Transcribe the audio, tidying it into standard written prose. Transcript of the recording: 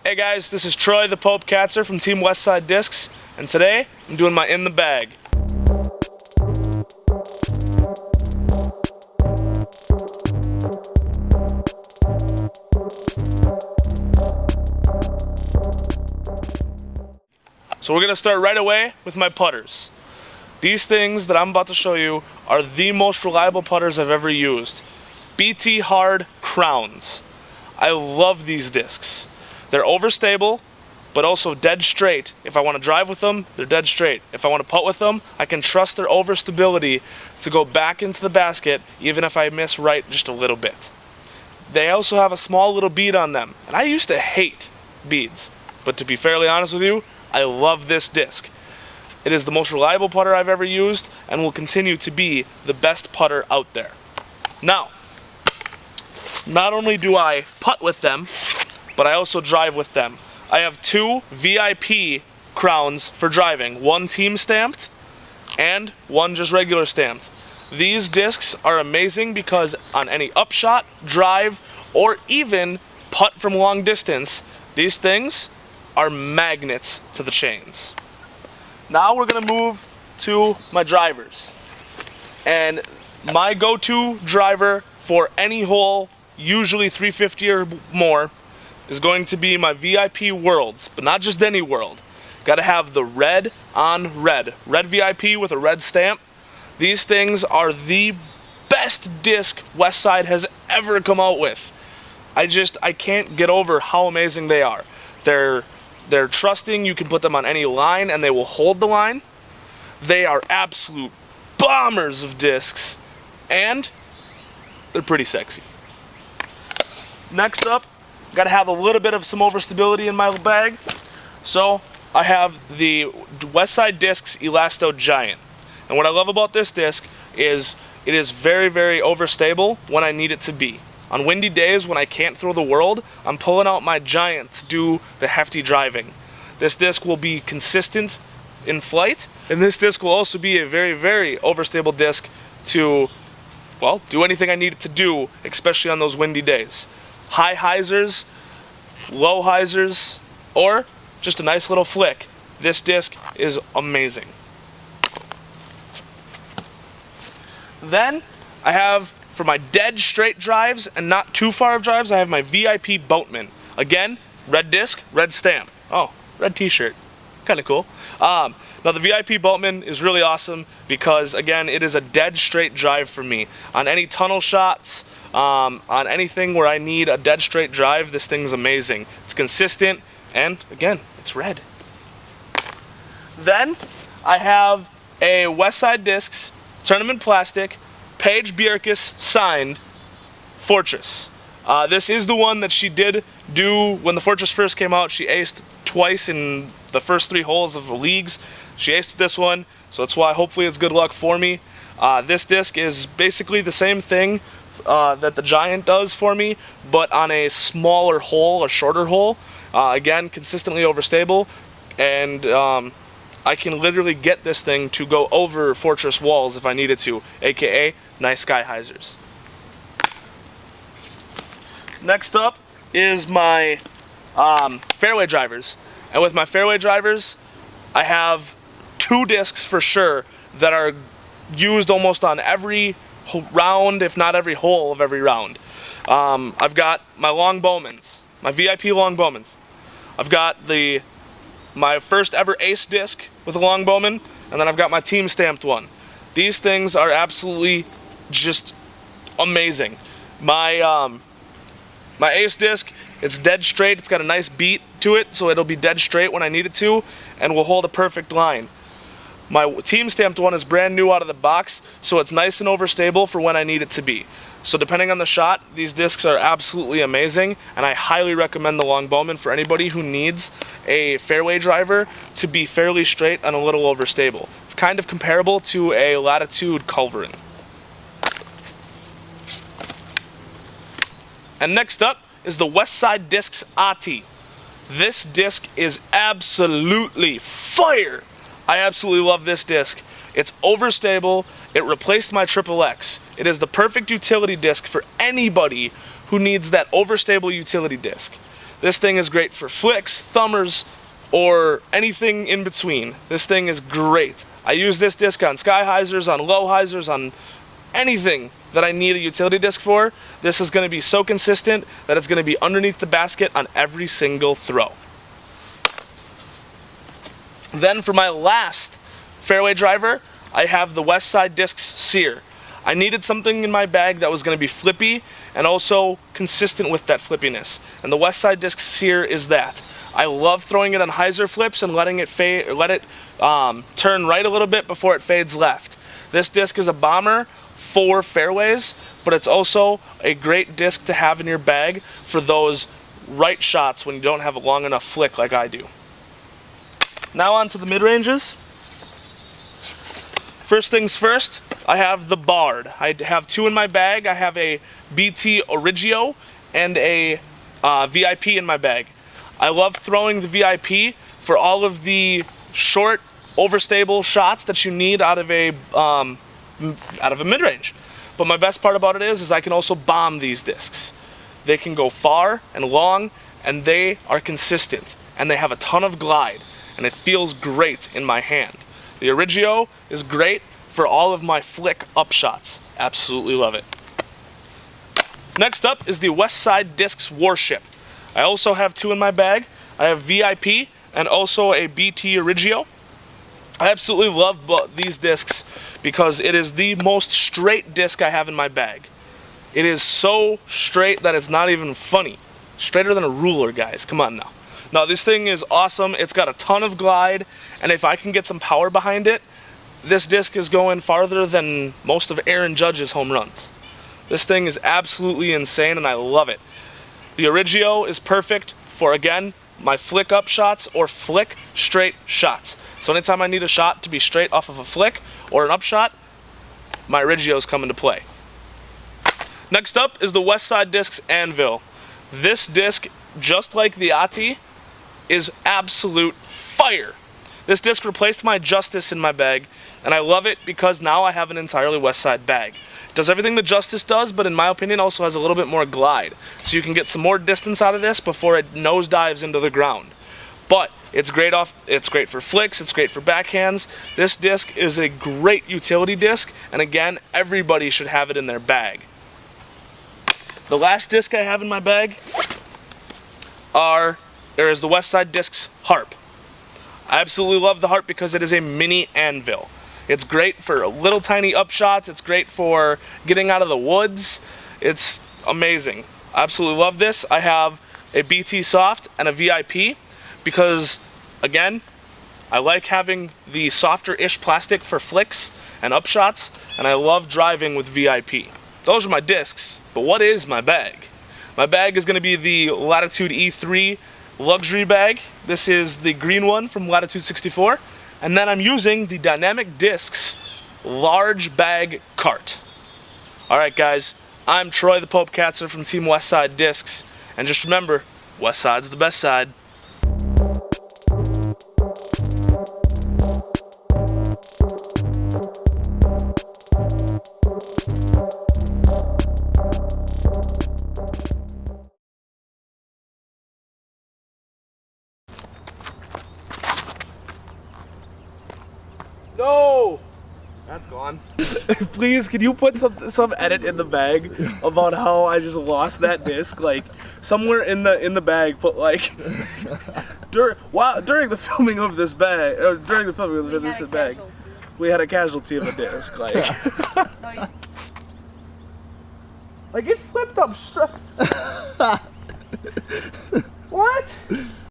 Hey guys, this is Troy the Pope Katzer from Team Westside Discs, and today I'm doing my in the bag. So we're going to start right away with my putters. These things that I'm about to show you are the most reliable putters I've ever used. BT Hard Crowns. I love these discs. They're overstable, but also dead straight. If I want to drive with them, they're dead straight. If I want to putt with them, I can trust their overstability to go back into the basket, even if I miss right just a little bit. They also have a small little bead on them, and I used to hate beads. But to be fairly honest with you, I love this disc. It is the most reliable putter I've ever used, and will continue to be the best putter out there. Now, not only do I putt with them, but I also drive with them. I have two VIP crowns for driving, one team stamped and one just regular stamped. These discs are amazing because on any upshot, drive, or even putt from long distance, these things are magnets to the chains. Now we're gonna move to my drivers. And my go-to driver for any hole, usually 350 or more, is going to be my VIP Worlds, but not just any World. Gotta have the red on red. Red VIP with a red stamp. These things are the best disc Westside has ever come out with. I can't get over how amazing they are. They're trusting. You can put them on any line and they will hold the line. They are absolute bombers of discs, and they're pretty sexy. Next up, gotta have a little bit of some overstability in my bag. So I have the Westside Discs Elasto Giant. And what I love about this disc is it is very, very overstable when I need it to be. On windy days when I can't throw the World, I'm pulling out my Giant to do the hefty driving. This disc will be consistent in flight, and this disc will also be a very, very overstable disc to, well, do anything I need it to do, especially on those windy days. High hyzers, low hyzers, or just a nice little flick. This disc is amazing. Then I have, for my dead straight drives and not too far of drives, I have my VIP Boatman. Again, red disc, red stamp. Oh, red t-shirt. Kind of cool. Now the VIP Boatman is really awesome because, again, it is a dead straight drive for me. On any tunnel shots, on anything where I need a dead straight drive, this thing's amazing. It's consistent, and again, it's red. Then I have a Westside Discs Tournament Plastic Paige Bjerkes signed Fortress. This is the one that she did do when the Fortress first came out. She aced twice in the first 3 holes of the leagues. She aced this one, so that's why hopefully it's good luck for me. This disc is basically the same thing that the Giant does for me, but on a smaller hole, a shorter hole. Again, consistently overstable, and I can literally get this thing to go over Fortress walls if I needed to, aka nice sky hyzers. Next up is my Fairway Drivers, and with my Fairway Drivers, I have 2 discs for sure that are used almost on every round, if not every hole of every round. I've got my long Bowmans, my VIP long Bowmans. I've got my first ever ace disc with a long Bowman, and then I've got my team stamped one. These things are absolutely just amazing. My ace disc, it's dead straight. It's got a nice beat to it, so it'll be dead straight when I need it to, and will hold a perfect line. My team stamped one is brand new out of the box, so it's nice and overstable for when I need it to be. So depending on the shot, these discs are absolutely amazing, and I highly recommend the long Bowman for anybody who needs a fairway driver to be fairly straight and a little overstable. It's kind of comparable to a Latitude Culverin. And next up is the Westside Discs ATI. This disc is absolutely fire! I absolutely love this disc. It's overstable. It replaced my XXX. It is the perfect utility disc for anybody who needs that overstable utility disc. This thing is great for flicks, thumbers, or anything in between. This thing is great. I use this disc on sky hyzers, on low hyzers, on anything that I need a utility disc for. This is going to be so consistent that it's going to be underneath the basket on every single throw. Then for my last fairway driver, I have the Westside Disc Sear. I needed something in my bag that was going to be flippy and also consistent with that flippiness. And the Westside Disc Sear is that. I love throwing it on hyzer flips and letting it fade, or let it turn right a little bit before it fades left. This disc is a bomber for fairways, but it's also a great disc to have in your bag for those right shots when you don't have a long enough flick like I do. Now on to the mid-ranges. First things first, I have the Bard. I have two in my bag. I have a BT Origio and a VIP in my bag. I love throwing the VIP for all of the short, overstable shots that you need out of a mid-range. But my best part about it is I can also bomb these discs. They can go far and long, and they are consistent, and they have a ton of glide, and it feels great in my hand. The Origio is great for all of my flick up shots. Absolutely love it. Next up is the Westside Discs Warship. I also have two in my bag. I have VIP and also a BT Origio. I absolutely love these discs because it is the most straight disc I have in my bag. It is so straight that it's not even funny. Straighter than a ruler, guys. Come on now. Now this thing is awesome. It's got a ton of glide, and if I can get some power behind it, this disc is going farther than most of Aaron Judge's home runs. This thing is absolutely insane, and I love it. The Origio is perfect for, again, my flick up shots or flick straight shots. So anytime I need a shot to be straight off of a flick or an up shot, my Origio's come into play. Next up is the Westside Discs Anvil. This disc, just like the Ati, is absolute fire. This disc replaced my Justice in my bag, and I love it because now I have an entirely Westside bag. It does everything the Justice does, but in my opinion also has a little bit more glide, so you can get some more distance out of this before it nosedives into the ground. But it's great for flicks, it's great for backhands. This disc is a great utility disc, and again, everybody should have it in their bag. The last disc I have in my bag is the Westside Discs Harp. I absolutely love the Harp because it is a mini Anvil. It's great for little tiny upshots. It's great for getting out of the woods. It's amazing. I absolutely love this. I have a BT Soft and a VIP because, again, I like having the softer-ish plastic for flicks and upshots, and I love driving with VIP. Those are my discs, but what is my bag? My bag is going to be the Latitude E3 luxury bag. This is the green one from Latitude 64. And then I'm using the Dynamic Discs large bag cart. Alright guys, I'm Troy the Pope Katzer from Team Westside Discs. And just remember, Westside's the best side. No! That's gone. Please, can you put some edit in the bag about how I just lost that disc? Like somewhere in the bag, put like during the filming of this bag, or during the filming of this bag, we had a casualty of a disc. Like, like it flipped up straight. What?